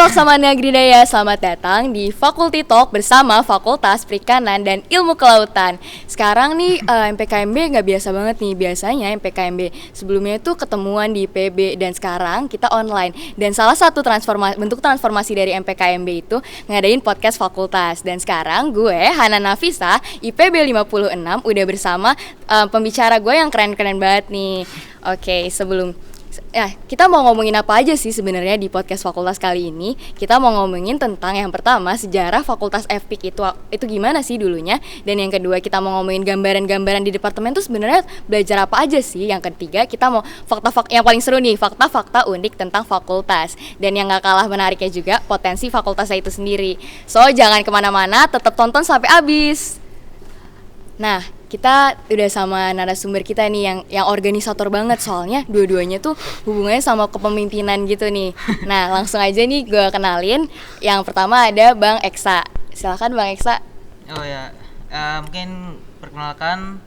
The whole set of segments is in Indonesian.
Laksamana Gridaya, selamat datang di Fakulty Talk bersama Fakultas Perikanan dan Ilmu Kelautan. Sekarang nih MPKMB nggak biasa banget nih. Biasanya MPKMB sebelumnya itu ketemuan di IPB dan sekarang kita online. Dan salah satu bentuk transformasi dari MPKMB itu ngadain podcast fakultas. Dan sekarang gue, Hana Nafisa, IPB 56, udah bersama pembicara gue yang keren-keren banget nih. Oke, kita mau ngomongin apa aja sih sebenarnya di podcast fakultas kali ini? Kita mau ngomongin tentang yang pertama sejarah fakultas FPIK itu gimana sih dulunya, dan yang kedua kita mau ngomongin gambaran-gambaran di departemen tuh sebenarnya belajar apa aja sih. Yang ketiga kita mau fakta-fakta yang paling seru nih, fakta-fakta unik tentang fakultas, dan yang gak kalah menariknya juga potensi fakultasnya itu sendiri. So jangan kemana-mana, tetap tonton sampai habis. Nah, kita udah sama narasumber kita nih yang organisator banget, soalnya dua-duanya tuh hubungannya sama kepemimpinan gitu nih. Nah, langsung aja nih gue kenalin. Yang pertama ada Bang Eksa. Silakan Bang Eksa. Oh ya, mungkin perkenalkan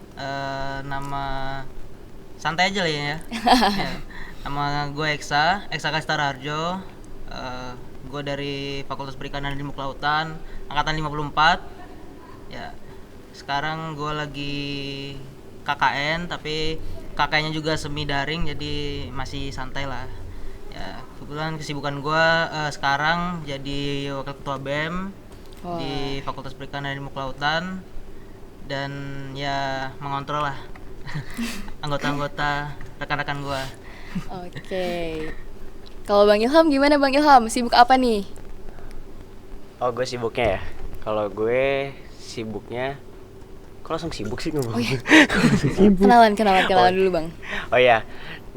nama santai aja lah ya. Nama gue Eksa Kastara Harjo. Gue dari Fakultas Perikanan dan Ilmu Kelautan, angkatan 54. Ya. Sekarang gue lagi KKN, tapi KKN-nya juga semi daring, jadi masih santai lah. Ya, kebetulan kesibukan gue sekarang jadi wakil ketua BEM di Fakultas Perikanan dan Ilmu Kelautan, dan ya mengontrol lah anggota-anggota rekan-rekan gue. Oke. Kalau Bang Ilham gimana Bang Ilham? Sibuk apa nih? Oh, gue sibuknya ya. Kalau gue sibuknya, kok langsung sibuk sih ngomong? Oh iya. Kenalan dulu Bang. Oh iya,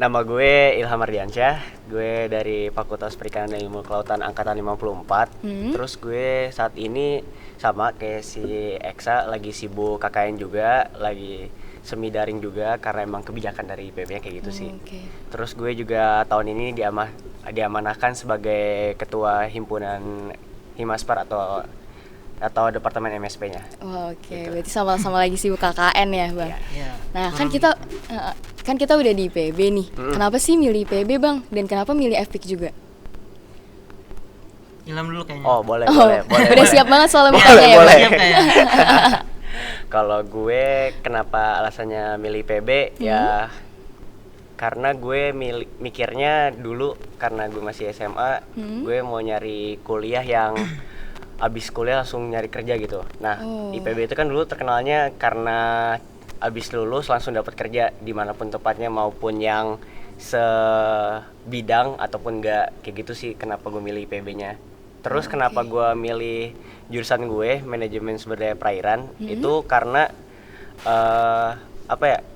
nama gue Ilham Ardiansyah. Gue dari Fakultas Perikanan dan Ilmu Kelautan angkatan 54. Terus gue saat ini sama kayak si Eksa, lagi sibuk KKN juga, lagi semi daring juga karena emang kebijakan dari IPB kayak gitu sih. Okay. Terus gue juga tahun ini diamanahkan sebagai ketua himpunan Himaspar atau departemen MSP-nya. Oh, oke. Gitu. Berarti sama-sama lagi sibuk KKN ya, Bang. Iya. Nah, kan kita udah di IPB nih. Kenapa sih milih IPB, Bang? Dan kenapa milih FPIK juga? Ilham dulu kayaknya. Oh, boleh. Udah siap banget soal Boleh. ya, Bang? Siap kayak. Kalau gue kenapa alasannya milih IPB ya karena gue mikirnya dulu karena gue masih SMA, gue mau nyari kuliah yang abis kuliah langsung nyari kerja gitu. Nah, IPB itu kan dulu terkenalnya karena abis lulus langsung dapat kerja dimanapun tempatnya, maupun yang sebidang ataupun enggak, kayak gitu sih kenapa gue milih IPB-nya. Terus kenapa gue milih jurusan gue manajemen sumber daya perairan itu karena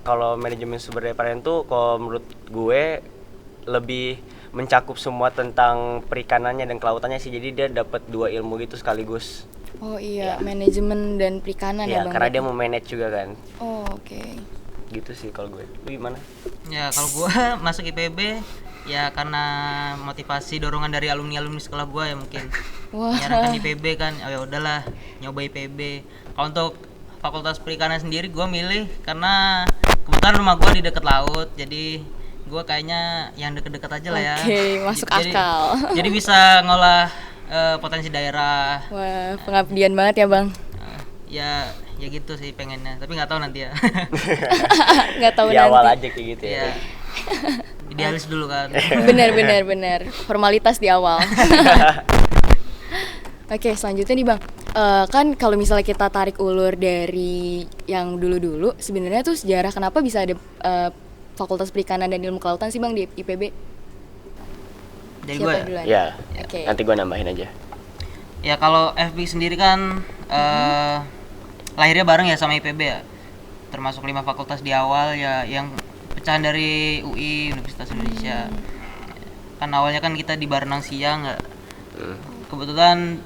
kalau manajemen sumber daya perairan tuh kalau menurut gue lebih mencakup semua tentang perikanannya dan kelautannya sih, jadi dia dapat dua ilmu gitu sekaligus. Oh iya, manajemen dan perikanan ya, Bang. Karena dia mau manage juga kan. Oh, oke. Gitu sih kalau gue. Lu gimana? Ya kalau gue masuk IPB ya karena motivasi dorongan dari alumni sekolah gue ya mungkin. Menyarankan IPB kan, ya udahlah nyoba IPB. Kalau untuk Fakultas Perikanan sendiri gue milih karena kebetulan rumah gue di dekat laut, jadi gue kayaknya yang deket-deket aja lah ya. Oke, masuk akal. Jadi bisa ngolah potensi daerah. Wah, pengabdian banget ya, Bang. Ya gitu sih pengennya, tapi nggak tahu nanti ya. Nggak tahu di nanti. awal aja kayak gitu ya. Idealis dulu kan. Bener. Formalitas di awal. Oke, selanjutnya nih Bang. Kan kalau misalnya kita tarik ulur dari yang dulu-dulu, sebenarnya tuh sejarah kenapa bisa ada Fakultas Perikanan dan Ilmu Kelautan sih Bang di IPB? Dari Siapa gue duluan? Ya, Okay. nanti gue nambahin aja. Ya kalau FB sendiri kan lahirnya bareng ya sama IPB ya. Termasuk 5 fakultas di awal ya yang pecahan dari UI, Universitas Indonesia. Kan awalnya kan kita di Barenang Siang ya. Kebetulan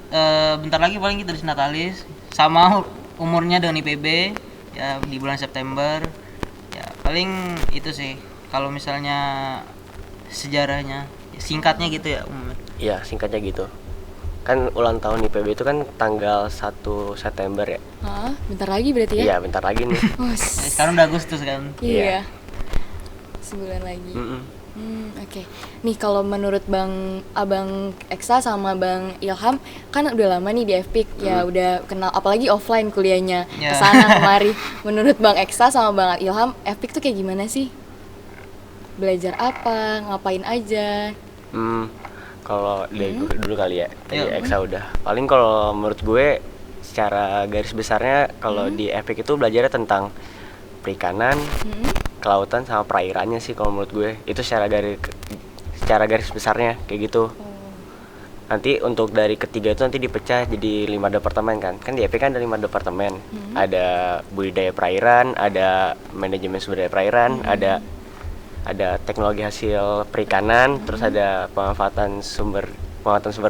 bentar lagi paling kita di Natalis, sama umurnya dengan IPB ya, di bulan September. Ya paling itu sih kalau misalnya sejarahnya singkatnya gitu ya umumnya. Iya, singkatnya gitu. Kan ulang tahun IPB itu kan tanggal 1 September ya. Hah? Bentar lagi berarti ya? Iya, bentar lagi nih. Sekarang udah Agustus kan. Iya. Sebulan lagi. Oke. Nih kalau menurut Abang Eksa sama Bang Ilham kan udah lama nih di FPIK ya, udah kenal apalagi offline kuliahnya Ya. kesana kemari. Menurut Bang Eksa sama Bang Ilham FPIK tuh kayak gimana sih? Belajar apa? Ngapain aja? Kalau dari gue dulu kali ya, dari Iya. Eksa udah. Paling kalau menurut gue secara garis besarnya kalau di FPIK itu belajarnya tentang perikanan, kelautan sama perairannya sih kalau menurut gue. Itu secara garis besarnya kayak gitu. Nanti untuk dari ketiga itu nanti dipecah jadi 5 departemen kan. Kan di FPIK kan ada 5 departemen. Ada budidaya perairan, ada manajemen sumber daya perairan, ada teknologi hasil perikanan, terus ada pemanfaatan sumber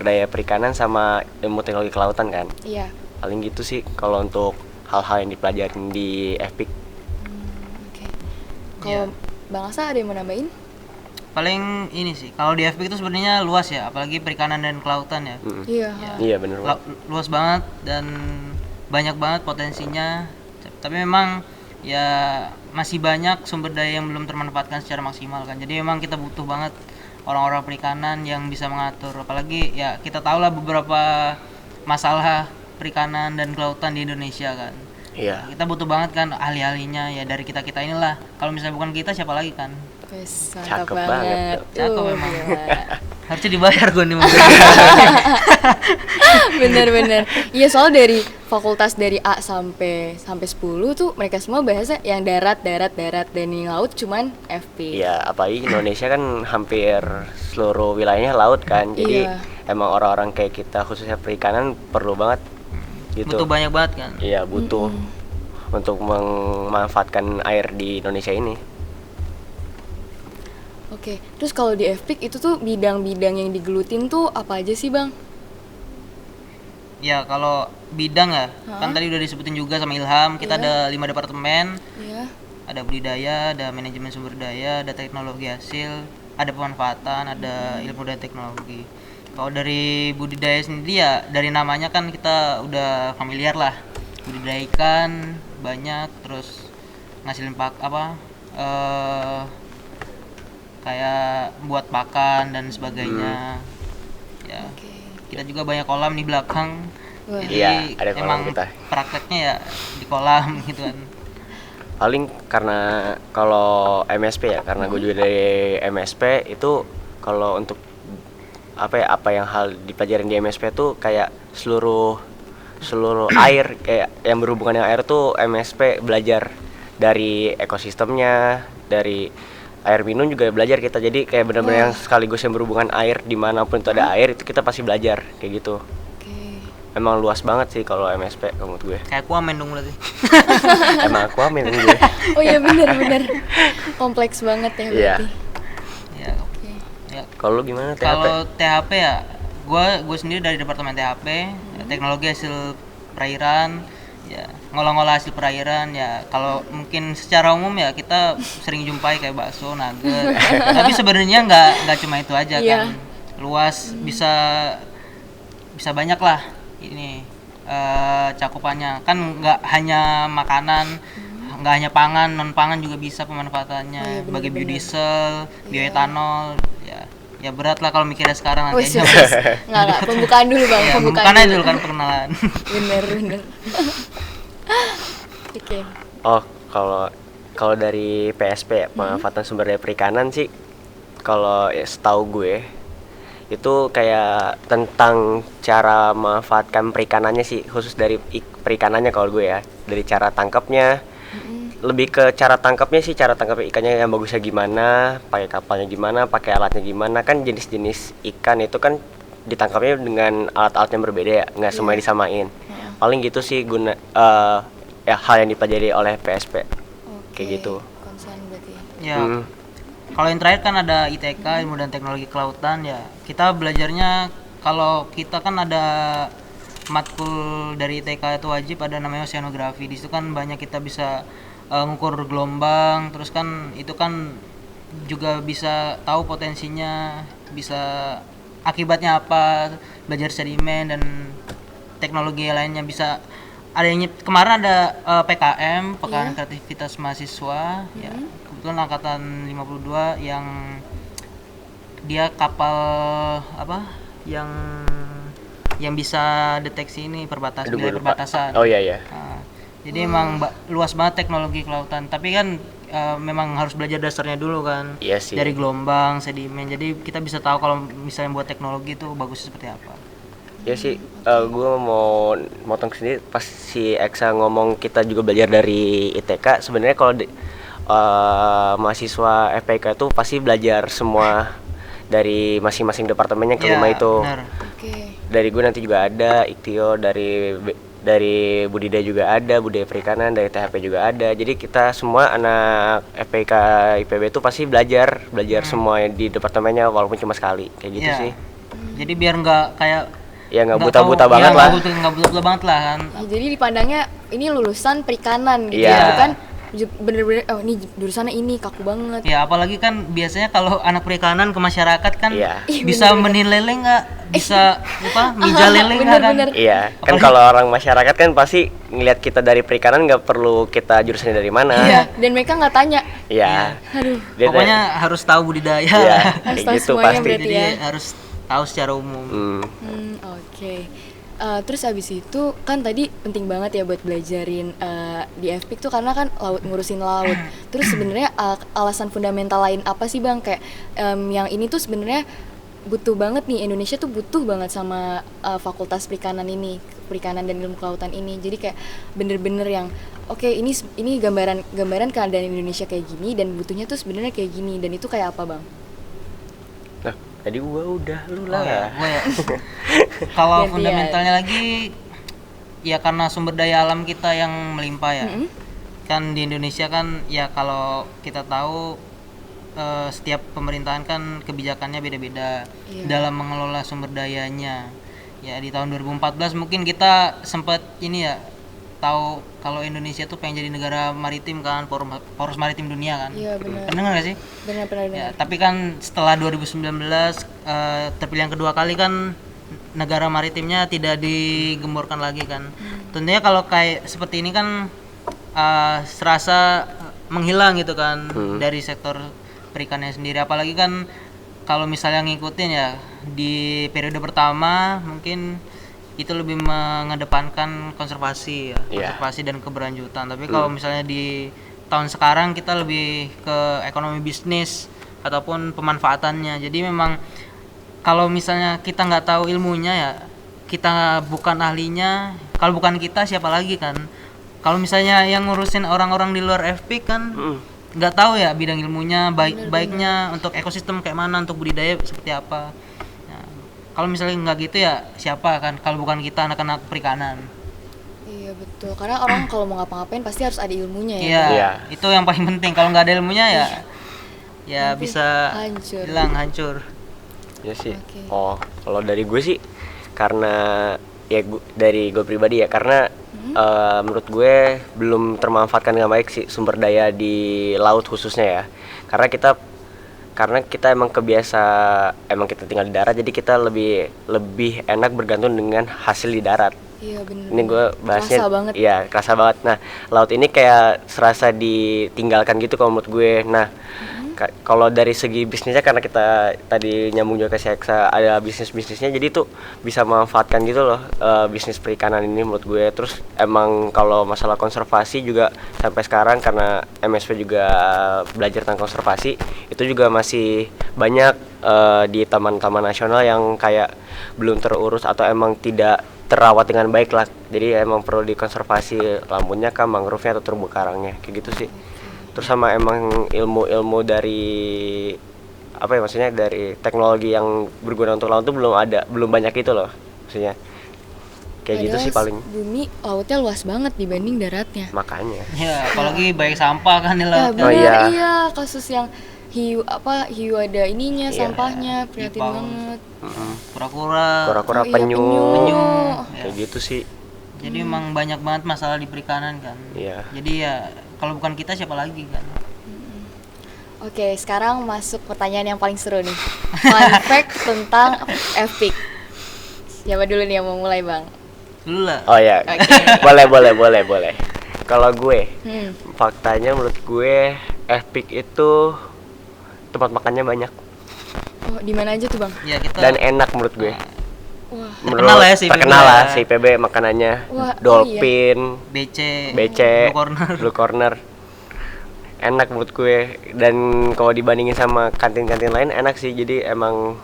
daya perikanan sama ilmu teknologi kelautan kan. Iya. Paling gitu sih kalau untuk hal-hal yang dipelajarin di FPIK. Oke. Kalau Bang Asa ada yang mau nambahin? Paling ini sih, kalau di FPIK itu sebenarnya luas ya, apalagi perikanan dan kelautan ya. Iya. Iya bener banget. Luas banget dan banyak banget potensinya. Tapi memang ya masih banyak sumber daya yang belum termanfaatkan secara maksimal kan. Jadi memang kita butuh banget orang-orang perikanan yang bisa mengatur. Apalagi ya kita tahu lah beberapa masalah perikanan dan kelautan di Indonesia kan. Iya. Kita butuh banget kan ahli-ahlinya ya dari kita-kita inilah. Kalau misalnya bukan kita siapa lagi kan? Wes, Cakep mantap banget banget. tuh. Cakep Uh, memang. gila. Harusnya dibayar gue nih mungkin. Bener-bener. Iya, soal dari fakultas dari A sampai 10 tuh mereka semua bahasa yang darat dan yang laut cuman FP. Iya, apalagi Indonesia kan hampir seluruh wilayahnya laut kan. Jadi Iya. emang orang-orang kayak kita khususnya perikanan perlu banget gitu. Butuh banyak banget kan. Iya, butuh untuk memanfaatkan air di Indonesia ini. Oke, terus kalau di FPIK itu tuh bidang-bidang yang digelutin tuh apa aja sih, Bang? Ya kalau bidang ya, kan tadi udah disebutin juga sama Ilham, kita ada 5 departemen, Iya. ada budidaya, ada manajemen sumber daya, ada teknologi hasil, ada pemanfaatan, ada ilmu dan teknologi. Kalau dari budidaya sendiri ya dari namanya kan kita udah familiar lah, budidaya ikan banyak, terus ngasilin kayak buat pakan dan sebagainya. Ya. Oke. Kita juga banyak kolam di belakang. Wah. Jadi Iya, ada kolam emang kita. prakteknya ya di kolam gitu kan. Paling karena kalau MSP ya, karena gue juga dari MSP itu kalau untuk apa yang hal dipelajarin di MSP tuh kayak seluruh air kayak yang berhubungan dengan air tuh MSP belajar dari ekosistemnya, dari air minum juga belajar kita. Jadi kayak benar-benar yang sekaligus yang berhubungan air, dimanapun itu ada air itu kita pasti belajar kayak gitu. Oke. Emang luas banget sih kalau MSP menurut gue. Kayak Aquaman dong berarti. Emang aku amin gue. Oh iya, bener-bener kompleks banget ya Iya. berarti. Ya. Oke. Ya. Kalau lu gimana THP? Kalau THP ya, gue sendiri dari departemen THP, ya, teknologi hasil perairan, ya ngolah-ngolah hasil perairan ya. Kalau mungkin secara umum ya kita sering jumpai kayak bakso, nugget. Tapi sebenarnya nggak cuma itu aja Iya. kan. Luas, bisa banyak lah ini cakupannya. Kan nggak hanya makanan, nggak hanya pangan, non pangan juga bisa pemanfaatannya. Oh iya, Sebagai bener-bener. biodiesel, bioetanol, ya berat lah kalau mikirnya sekarang Oh, nanti aja. Nggak, pembukaan dulu, Bang. Ya, Pembukaan bukan aja dulu. dulu kan perkenalan. Bener. Oke. Oh, kalau dari PSP ya, pemanfaatan sumber daya perikanan sih, kalau ya, setahu gue itu kayak tentang cara memanfaatkan perikanannya sih, khusus dari perikanannya kalau gue ya, dari cara tangkapnya, lebih ke cara tangkapnya sih, cara tangkap ikannya yang bagusnya gimana, pakai kapalnya gimana, pakai alatnya gimana. Kan jenis-jenis ikan itu kan ditangkapnya dengan alat-alat yang berbeda ya, nggak semuanya disamain. Paling gitu sih guna ya hal yang dipelajari oleh PSP. Kayak gitu. Concern berarti. Ya. Kalau yang terakhir kan ada ITK, ilmu dan teknologi kelautan ya. Kita belajarnya kalau kita kan ada matkul dari ITK itu wajib ada namanya oceanografi. Di situ kan banyak kita bisa ngukur gelombang, terus kan itu kan juga bisa tahu potensinya, bisa akibatnya apa, belajar sedimen dan teknologi lainnya. Bisa ada yang kemarin ada PKM, Pekan Kreativitas Mahasiswa ya. Kebetulan angkatan 52 yang dia kapal apa yang bisa deteksi ini Aduh, wilayah gua lupa. perbatasan. Oh iya iya. Nah, jadi emang luas banget teknologi kelautan. Tapi kan memang harus belajar dasarnya dulu kan. Iya sih. Dari gelombang, sedimen. Jadi kita bisa tahu kalau misalnya buat teknologi itu bagusnya seperti apa. Ya sih, gue mau motong sendiri pas si Eksa ngomong kita juga belajar dari ITK. Sebenarnya kalau mahasiswa FPK itu pasti belajar semua dari masing-masing departemennya kelima Iya, itu. benar. Oke. Dari gue nanti juga ada Iktio, dari budidaya juga ada, budidaya perikanan, dari THP juga ada. Jadi kita semua anak FPK IPB itu pasti belajar semua di departemennya walaupun cuma sekali kayak gitu Iya. sih. Jadi biar nggak kayak Ya nggak nggak buta-buta tahu- banget iya, lah. nggak buta-buta banget lah kan. Ya, jadi dipandangnya ini lulusan perikanan gitu Iya. ya, bukan bener-bener oh ini jurusannya ini kaku banget. Ya apalagi kan biasanya kalau anak perikanan ke masyarakat kan Iya. bisa menin lele nggak, bisa apa mijal lele nggak kan? Bener-bener. Iya, kan kalau orang masyarakat kan pasti ngelihat kita dari perikanan nggak perlu kita jurusannya dari mana. Iya, dan mereka nggak tanya. Iya. Aduh. Dia Pokoknya harus tahu budidaya. Iya, lah. Harus kayak tahu gitu semuanya pasti. berarti. Jadi ya. harus tahu secara umum. Oke. Terus abis itu kan tadi penting banget ya buat belajarin di FPIK tuh karena kan ngurusin laut. Terus sebenarnya alasan fundamental lain apa sih Bang, kayak yang ini tuh sebenarnya butuh banget nih, Indonesia tuh butuh banget sama fakultas perikanan dan ilmu kelautan ini. Jadi kayak bener-bener yang oke, ini gambaran keadaan Indonesia kayak gini dan butuhnya tuh sebenarnya kayak gini, dan itu kayak apa Bang? Nah, tadi gua udah lu Oh lah. ya, gua ya. Kalau Gantian. fundamentalnya lagi ya karena sumber daya alam kita yang melimpah ya. Kan di Indonesia kan ya kalau kita tahu setiap pemerintahan kan kebijakannya beda-beda Iya. dalam mengelola sumber dayanya. Ya di tahun 2014 mungkin kita sempat ini ya tahu kalau Indonesia tuh pengen jadi negara maritim kan, poros maritim dunia kan. Iya benar. Pernah nggak sih? Benar Ya, dengar. tapi kan setelah 2019 terpilih yang kedua kali kan negara maritimnya tidak digemborkan lagi kan. Tentunya kalau kayak seperti ini kan serasa menghilang gitu kan dari sektor perikannya sendiri. Apalagi kan kalau misalnya ngikutin ya di periode pertama mungkin itu lebih mengedepankan konservasi ya, Iya. konservasi dan keberlanjutan. Tapi kalau misalnya di tahun sekarang kita lebih ke ekonomi bisnis ataupun pemanfaatannya. Jadi memang kalau misalnya kita nggak tahu ilmunya ya, kita bukan ahlinya, kalau bukan kita siapa lagi kan? Kalau misalnya yang ngurusin orang-orang di luar FP kan nggak tahu ya bidang ilmunya, baiknya untuk ekosistem kayak mana, untuk budidaya seperti apa. Nah, kalau misalnya nggak gitu ya siapa kan? Kalau bukan kita anak-anak perikanan. Iya betul, karena orang kalau mau ngapa-ngapain pasti harus ada ilmunya ya. Iya, Bang? Iya. itu yang paling penting. Kalau nggak ada ilmunya ya bisa hancur. hilang, hancur. Ya sih. Oke. Oh, kalau dari gue sih karena ya dari gue pribadi ya karena menurut gue belum termanfaatkan dengan baik sih sumber daya di laut khususnya ya. Karena kita emang kita tinggal di darat, jadi kita lebih enak bergantung dengan hasil di darat. Iya benar. Ini gue bahasnya Kerasa banget. Iya, kerasa banget. Nah, laut ini kayak serasa ditinggalkan gitu kalau menurut gue. Nah, kalau dari segi bisnisnya karena kita tadi nyambung juga ke Seksa ada bisnisnya, jadi tuh bisa memanfaatkan gitu loh bisnis perikanan ini menurut gue. Terus emang kalau masalah konservasi juga sampai sekarang karena MSP juga belajar tentang konservasi, itu juga masih banyak di taman-taman nasional yang kayak belum terurus atau emang tidak terawat dengan baik lah. Jadi emang perlu dikonservasi lampunya kah, mangrove-nya atau terumbu karangnya kayak gitu sih. Terus sama emang ilmu-ilmu dari apa ya, maksudnya dari teknologi yang berguna untuk laut itu belum banyak itu loh maksudnya. Kayak gitu sih paling. Bumi lautnya luas banget dibanding daratnya. Makanya. Ya, apalagi banyak sampah kan di Ya laut. benar, Oh, iya. iya kasus yang hiu ada ininya, Iya. sampahnya prihatin Paus. banget. Kura-kura. Kura-kura Oh iya, penyu. penyu. Kayak gitu sih. Jadi emang banyak banget masalah di perikanan kan. Iya. Jadi ya kalau bukan kita siapa lagi kan. Oke, sekarang masuk pertanyaan yang paling seru nih. Fun fact tentang FPIK. Siapa dulu nih yang mau mulai, Bang? Dulu lah. Oh ya. boleh. Kalau gue, faktanya menurut gue FPIK itu tempat makannya banyak. Oh, di mana aja tuh Bang? Ya kita Dan enak menurut gue. Wah, Terkenal lah ya si IPB terkenal lah ya. si IPB makanannya. Wah, oh Dolphin, BC, BC, Blue Corner. Blue Corner. Enak menurut gue, dan kalau dibandingin sama kantin-kantin lain enak sih. Jadi emang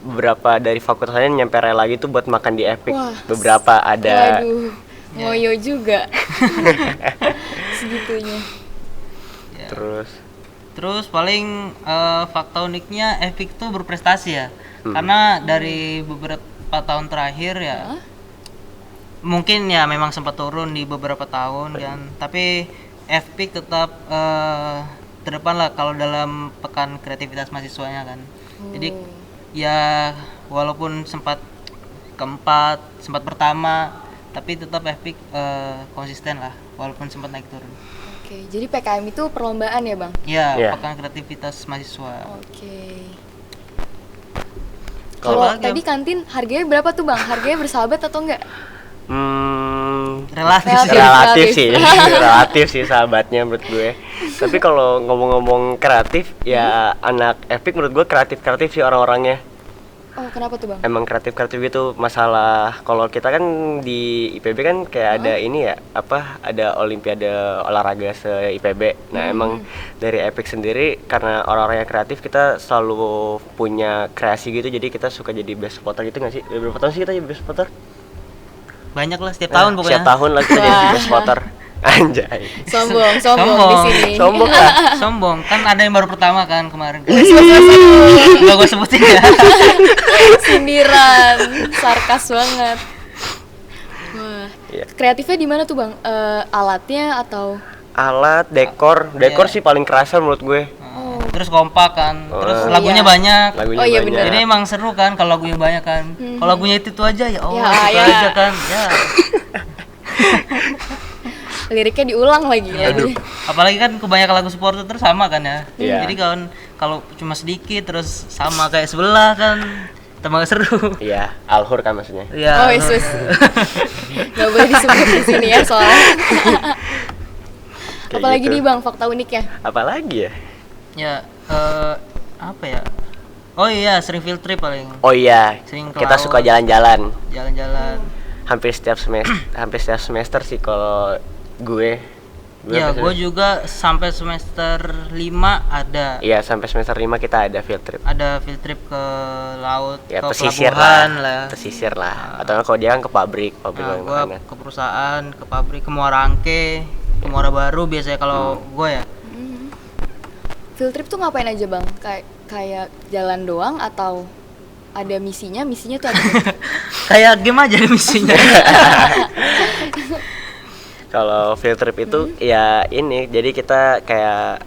beberapa dari fakultas lain nyampe rela gitu buat makan di Epic. Wah. Beberapa ada. waduh, ngoyo juga. Segitunya. Ya. Terus paling fakta uniknya Epic tuh berprestasi ya. Karena dari beberapa tahun terakhir ya, mungkin ya memang sempat turun di beberapa tahun kan, tapi Epic tetap terdepan lah kalau dalam pekan kreativitas mahasiswanya kan. Jadi ya walaupun sempat keempat, sempat pertama, tapi tetap Epic konsisten lah walaupun sempat naik turun. Oke, jadi PKM itu perlombaan ya Bang? Ya, Iya. pekan kreativitas mahasiswa. Oke. Kalau Kalau lagi tadi kantin harganya berapa tuh Bang? Harganya bersahabat atau enggak? Relatif sih. relatif sih relatif sih sahabatnya menurut gue. Tapi kalau ngomong-ngomong kreatif ya, anak Epic menurut gue kreatif sih orang-orangnya. Oh, kenapa tuh Bang? Emang kreatif gitu. Masalah kalau kita kan di IPB kan kayak ada ini ya, apa, ada olimpiade olahraga se IPB. Nah emang dari Epic sendiri karena orang-orang yang kreatif, kita selalu punya kreasi gitu. Jadi kita suka jadi best spotter gitu nggak sih? Berapa tahun sih kita jadi best spotter? Banyak lah setiap tahun pokoknya. Setiap tahun lah kita jadi best spotter. Anjay. Sombong di Sombong. sini. Sombong lah. Sombong kan, ada yang baru pertama kan kemarin. Iya. Gak gue sebutin ya. Sindiran, sarkas banget. Wah, Iya. kreatifnya di mana tuh Bang? Alatnya atau? Alat, dekor Iya. sih paling kerasa menurut gue. Terus kompak kan, terus Oh, lagunya iya. banyak. Lagunya Oh, iya, banyak. bener. Jadi emang seru kan kalau lagunya banyak kan. Kalau lagunya itu aja ya, oh Ya, itu ya. aja kan. Ya. Liriknya diulang lagi. Aduh. Apalagi kan kebanyakan lagu supporter terus sama kan ya. Iya. Jadi kalau cuma sedikit terus sama kayak sebelah kan, tambah seru. Iya, Alhur kan maksudnya. Iya. Oh, Yesus. Gak boleh disebut di sini ya soalnya. Kayak Apalagi gitu. nih Bang, fakta uniknya. Apalagi ya? Ya, apa ya? Oh iya, sering field trip paling. Oh iya, Sering ke kita laut. suka jalan-jalan. Jalan-jalan. Hampir setiap semester sih kalau gue. Ya, apa gue sih? juga sampai semester 5 ada. Iya, sampai semester 5 kita ada field trip. Ada field trip ke laut, Ya ke pesisir pelabuhan lah. lah. Pesisir lah. Atau kalau dia kan ke pabrik Nah, yang gue makanan. ke perusahaan, ke pabrik, ke Muara Angke, ke Muara Baru biasanya kalau gue ya. Field trip tuh ngapain aja Bang? Kayak jalan doang atau ada misinya? Misinya tuh apa? Kayak game aja misinya. Kalau field trip itu ya ini, jadi kita kayak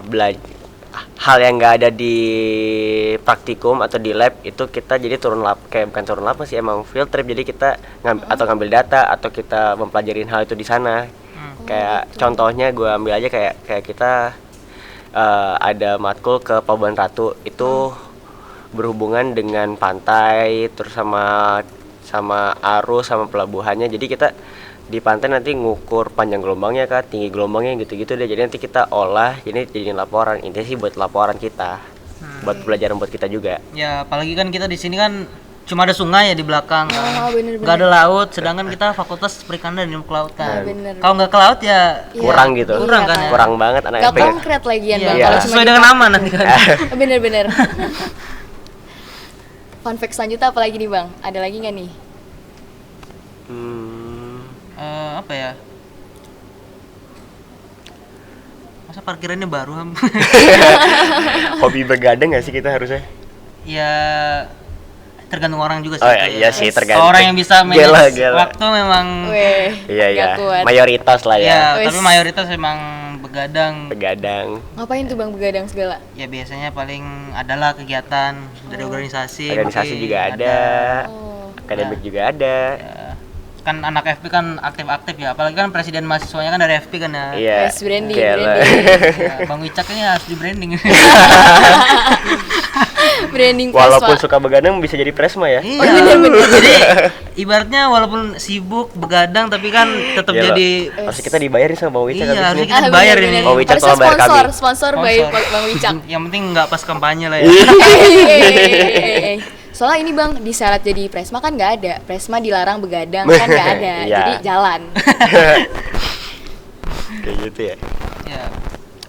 belajar hal yang nggak ada di praktikum atau di lab, itu kita jadi bukan turun lab sih, emang field trip. Jadi kita ngambil data atau kita mempelajarin hal itu di sana. Kayak contohnya gue ambil aja kayak kita ada matkul ke Pelabuhan Ratu, itu berhubungan dengan pantai, terus sama arus, sama pelabuhannya. Jadi kita di pantai nanti ngukur panjang gelombangnya kah, tinggi gelombangnya, gitu-gitu deh. Jadi nanti kita olah, jadi jadiin laporan. Intinya sih buat laporan kita, buat pelajaran buat kita juga. Ya, apalagi kan kita di sini kan cuma ada sungai ya di belakang. Oh, bener-bener. Gak ada laut, sedangkan kita fakultas perikanan dan ilmu kelautan. bener. Kalau nggak ke laut ya Iya. Kurang gitu. Kurang kan ya? Kurang banget anak Gak FP. konkret lagian Iya, Bang. Iya. Kalau cuma sesuai dengan nama nanti kan. Bener-bener. Fun fact selanjutnya apa lagi nih Bang? Ada lagi nggak nih? Apa ya? Masa parkirannya baru Ham? Hobi begadang nggak sih kita harusnya? Ya tergantung orang juga sih. Oh itu iya sih, tergantung. Orang yang bisa manage Gila. waktu memang Weh, Iya nggak iya. kuat. Mayoritas lah ya. ya, Wes. tapi mayoritas memang begadang. Begadang. Ngapain tuh Bang begadang segala? Ya biasanya paling adalah kegiatan dari organisasi. Organisasi mungkin juga ada. Oh. Akademik juga ada. Ya, kan anak FP kan aktif-aktif ya, apalagi kan presiden mahasiswanya kan dari FP kan ya. Iya. Wes, branding, Gila. branding. Ya, Bang Wicak kayaknya harus di branding. Branding Walaupun Presma. suka begadang bisa jadi presma ya. Iya. Oh, bener-bener. Jadi ibaratnya walaupun sibuk begadang tapi kan tetap Iya, jadi loh. Harusnya kita dibayarin sama Bang Wicak Iya, habis harusnya ini. kita bayar ini. Bang Wicak Harusnya tolong bayar kami. sponsor by Bang Wicak. Yang penting nggak pas kampanye lah ya. Eh. Soalnya ini Bang, di syarat jadi Presma kan nggak ada. Presma dilarang begadang kan nggak ada. Iya. Jadi jalan. Kayak gitu ya. Ya.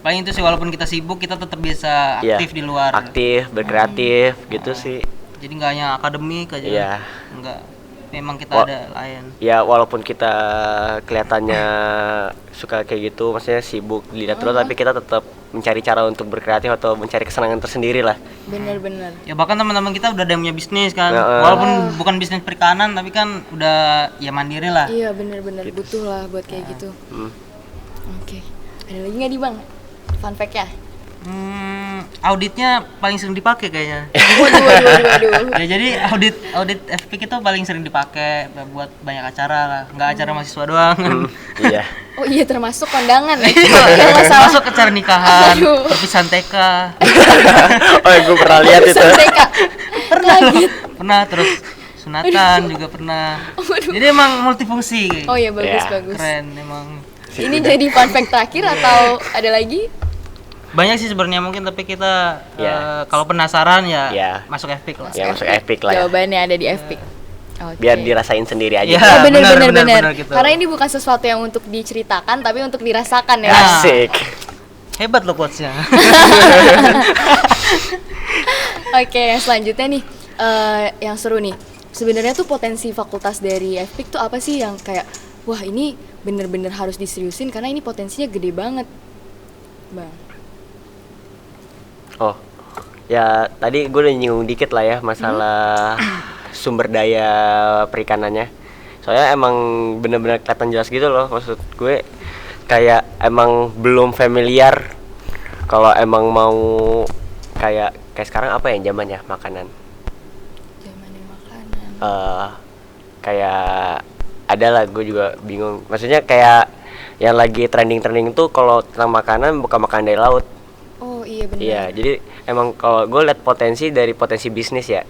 Paling itu sih walaupun kita sibuk kita tetap bisa Iya. aktif di luar. Aktif, berkreatif gitu sih. Jadi nggak hanya akademik aja. Iya. Enggak. Memang kita Wah. ada lain. Ya walaupun kita kelihatannya suka kayak gitu, maksudnya sibuk dilihat terus, tapi kita tetap mencari cara untuk berkreatif atau mencari kesenangan tersendiri lah. Bener-bener. Ya bahkan teman-teman kita udah ada yang punya bisnis kan. Heeh. Walaupun bukan bisnis perikanan tapi kan udah ya mandiri lah. Iya bener-bener butuh lah buat kayak gitu. Hmm. Oke. Ada lagi nggak di Bang? Fun fact ya? Auditnya paling sering dipakai kayaknya. Waduh. Ya jadi audit FPIK itu paling sering dipakai buat banyak acara lah, nggak acara mahasiswa doang. Iya. Oh iya termasuk kondangan ya? Yang masalah Masuk acara nikahan, Aduh. perpisahan TK, Oh, gue pernah lihat itu. TK. Kaget. pernah terus sunatan juga pernah. Jadi emang multifungsi. Oh iya bagus Ya. bagus. Keren emang. Ini jadi fun fact terakhir atau ada lagi? Banyak sih sebenarnya mungkin tapi kita Ya. kalau penasaran ya Ya. masuk FPIK lah. Ya masuk epic lah ya. Jawabannya ada di FPIK. Oke. Biar dirasain sendiri aja. Ya. Oh, bener benar, bener. benar gitu. Karena ini bukan sesuatu yang untuk diceritakan tapi untuk dirasakan ya. Nah. Asik. Hebat loh quotesnya. Oke, yang selanjutnya nih yang seru nih. Sebenarnya tuh potensi fakultas dari FPIK tuh apa sih yang kayak wah ini bener-bener harus diseriusin karena ini potensinya gede banget, Bang. Oh, ya tadi gue udah nyinggung dikit lah ya masalah sumber daya perikanannya. Soalnya emang bener-bener kelihatan jelas gitu loh, maksud gue kayak emang belum familiar kalau emang mau kayak sekarang apa ya zamannya makanan. Zamannya makanan. Kayak ada lah, gue juga bingung. Maksudnya kayak yang lagi trending tuh kalau tentang makanan bukan makanan dari laut. Oh iya benar. Iya, jadi emang kalau gue lihat potensi dari potensi bisnis ya.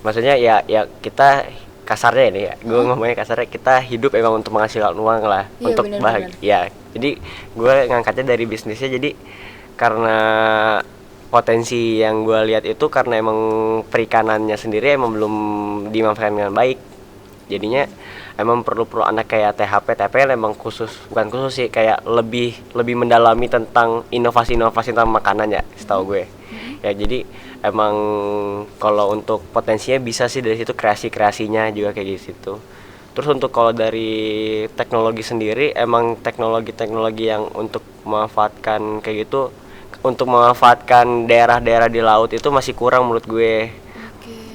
Maksudnya ya kita kasarnya ini ya, gue ngomongnya kasarnya kita hidup emang untuk menghasilkan uang lah, Iya, untuk benar, bahagia. Ya, jadi gue ngangkatnya dari bisnisnya. Jadi karena potensi yang gue lihat itu karena emang perikanannya sendiri emang belum dimanfaatkan dengan baik. Jadinya emang perlu anak kayak THP, TPL emang bukan khusus sih, kayak lebih mendalami tentang inovasi tentang makanan ya, setahu gue. Ya jadi emang kalau untuk potensinya bisa sih dari situ, kreasinya juga kayak gitu. Terus untuk kalau dari teknologi sendiri emang teknologi yang untuk memanfaatkan kayak gitu, untuk memanfaatkan daerah-daerah di laut itu masih kurang menurut gue.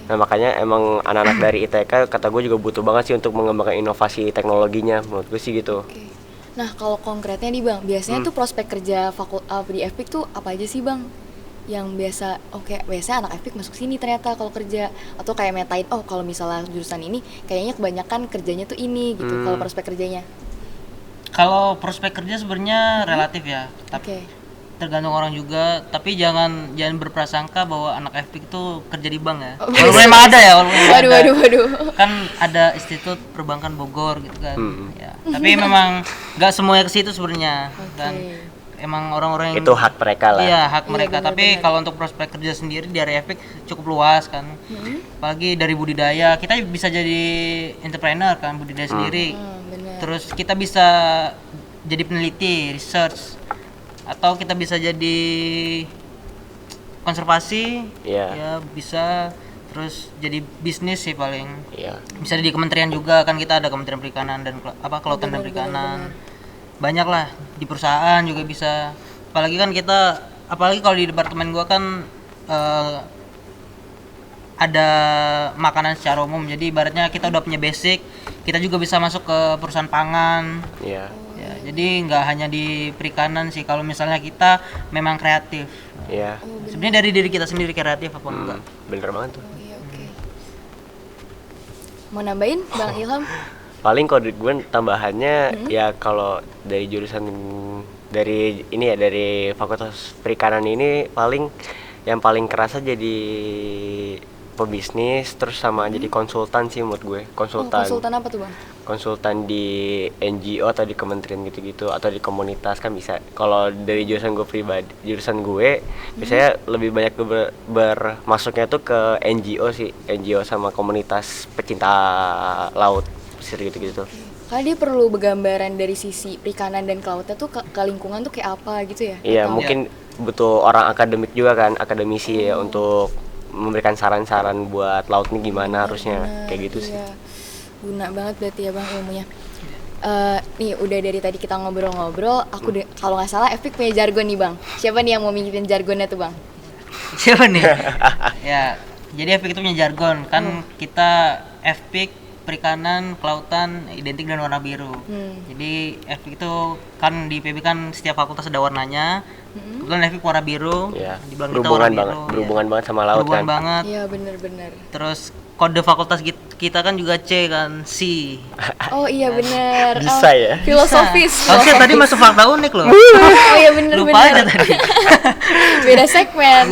Nah makanya emang anak-anak dari ITK kata gue juga butuh banget sih untuk mengembangkan inovasi teknologinya, menurut gue sih gitu. Oke. Nah kalau konkretnya nih Bang, biasanya tuh prospek kerja di FPIK tuh apa aja sih Bang? Yang biasanya anak FPIK masuk sini ternyata kalau kerja, atau kayak metain, oh kalau misalnya jurusan ini kayaknya kebanyakan kerjanya tuh ini gitu. Kalau prospek kerjanya? Kalau prospek kerja sebenarnya relatif ya. Oke. Tergantung orang juga, tapi jangan berprasangka bahwa anak FPIK itu kerja di bank ya. Oh, Walaupun memang ada ya, walaupun memang ada. Waduh. Kan ada Institut Perbankan Bogor gitu kan. Ya. Tapi memang nggak semuanya ke situ sebenarnya. Dan emang orang-orang yang Itu hak mereka lah. Iya, hak mereka. benar, Tapi kalau untuk prospek kerja sendiri di area FPIK cukup luas kan. Apalagi dari budidaya, kita bisa jadi entrepreneur kan, budidaya sendiri. Benar. Terus kita bisa jadi peneliti, research, atau kita bisa jadi konservasi, Iya. ya bisa. Terus jadi bisnis sih paling. Iya. Bisa di kementerian juga kan, kita ada Kementerian Perikanan dan Kelautan dan Perikanan. Banyak lah, di perusahaan juga bisa. Apalagi kalau di departemen gua kan ada makanan secara umum. Jadi ibaratnya kita udah punya basic, kita juga bisa masuk ke perusahaan pangan. Iya. Ya, jadi nggak hanya di perikanan sih, kalau misalnya kita memang kreatif. Iya. Sebenarnya dari diri kita sendiri kreatif apa enggak. Bener banget tuh. Iya, oke. Mau nambahin Bang Ilham? Paling kalau dari gue tambahannya ya kalau dari jurusan dari ini ya, dari Fakultas Perikanan ini paling yang paling kerasa jadi pebisnis, terus sama jadi konsultan sih menurut gue. Konsultan apa tuh bang? Konsultan di NGO atau di kementerian gitu-gitu atau di komunitas kan bisa. Kalau dari jurusan gue pribadi, biasanya lebih banyak bermasuknya tuh ke NGO sih, NGO sama komunitas pecinta laut, pesisir gitu-gitu. Karena dia perlu bergambaran dari sisi perikanan dan kelautan tuh ke lingkungan tuh kayak apa gitu ya? Iya, Atau- mungkin butuh orang akademik juga kan, akademisi ya untuk memberikan saran-saran buat laut nih gimana harusnya Bener, kayak gitu sih. iya. Guna banget berarti ya bang ilmunya. Nih udah dari tadi kita ngobrol-ngobrol, kalau nggak salah Epic punya jargon nih bang. Siapa nih yang mau minjemin jargonnya tuh bang? Siapa nih? Ya, jadi FPIK itu punya jargon kan kita FPIK perikanan, kelautan identik dengan warna biru. Jadi FPIK itu kan di PB kan setiap fakultas ada warnanya. Kebetulan FPIK warna biru. Iya. Dibilang kita warna Berhubungan biru. banget sama laut Berhubungan kan. banget. Iya bener-bener. Terus kode fakultas kita kan juga C kan, C. Oh iya bener. Bisa ya? Filosofis. Harusnya tadi masuk fakta unik loh. Oh iya bener. Lupa aja tadi. Beda segmen.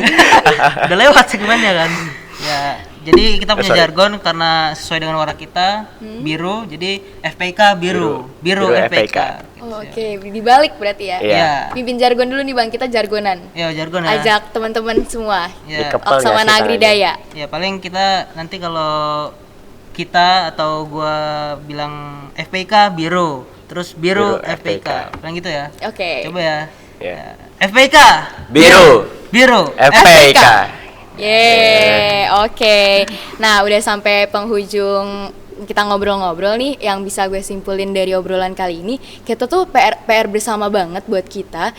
Udah lewat segmennya kan. Ya, jadi kita punya jargon karena sesuai dengan warna kita biru, jadi FPK biru, Biru FPK. Oh, Oke, dibalik berarti ya. Iya. Pimpin jargon dulu nih bang, kita jargonan. Ya jargon ya. Ajak teman-teman semua. Ya, Dikepel Sama nggak sih Nagri tangannya? Daya. ya paling kita nanti kalau kita atau gua bilang FPK biru, terus biru, Biru, FPK. FPK. Paling gitu ya. Oke. Coba ya. Ya. FPK Biru. biru. FPK. Yeay, oke. Nah, udah sampai penghujung kita ngobrol-ngobrol nih. Yang bisa gue simpulin dari obrolan kali ini, kita tuh PR bersama banget buat kita.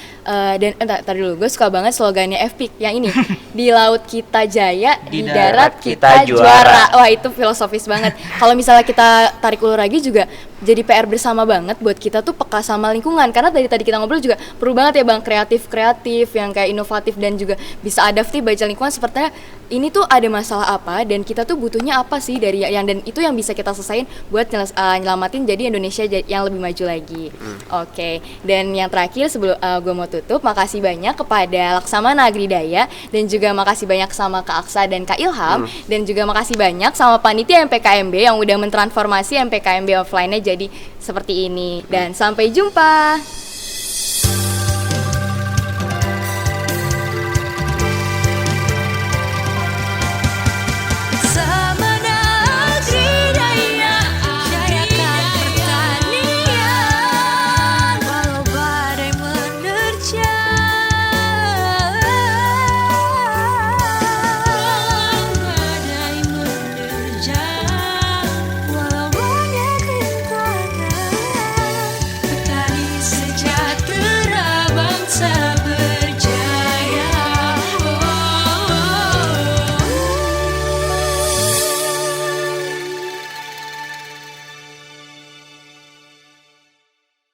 Dan tadi dulu, gue suka banget slogannya FPIK yang ini. Di laut kita jaya, di darat kita juara. Wah, itu filosofis banget. Kalau misalnya kita tarik ulur lagi juga, jadi PR bersama banget buat kita tuh peka sama lingkungan. Karena dari tadi kita ngobrol juga perlu banget ya bang, kreatif yang kayak inovatif dan juga bisa adaptif baca lingkungan. Sepertinya ini tuh ada masalah apa dan kita tuh butuhnya apa sih dari yang, dan itu yang bisa kita selesain buat nyelamatin jadi Indonesia yang lebih maju lagi. Oke. Dan yang terakhir sebelum gue mau tutup, makasih banyak kepada Laksamana Agridaya dan juga makasih banyak sama Kak Aksa dan Kak Ilham dan juga makasih banyak sama panitia MPKMB yang udah mentransformasi MPKMB offline-nya jadi seperti ini. Dan sampai jumpa.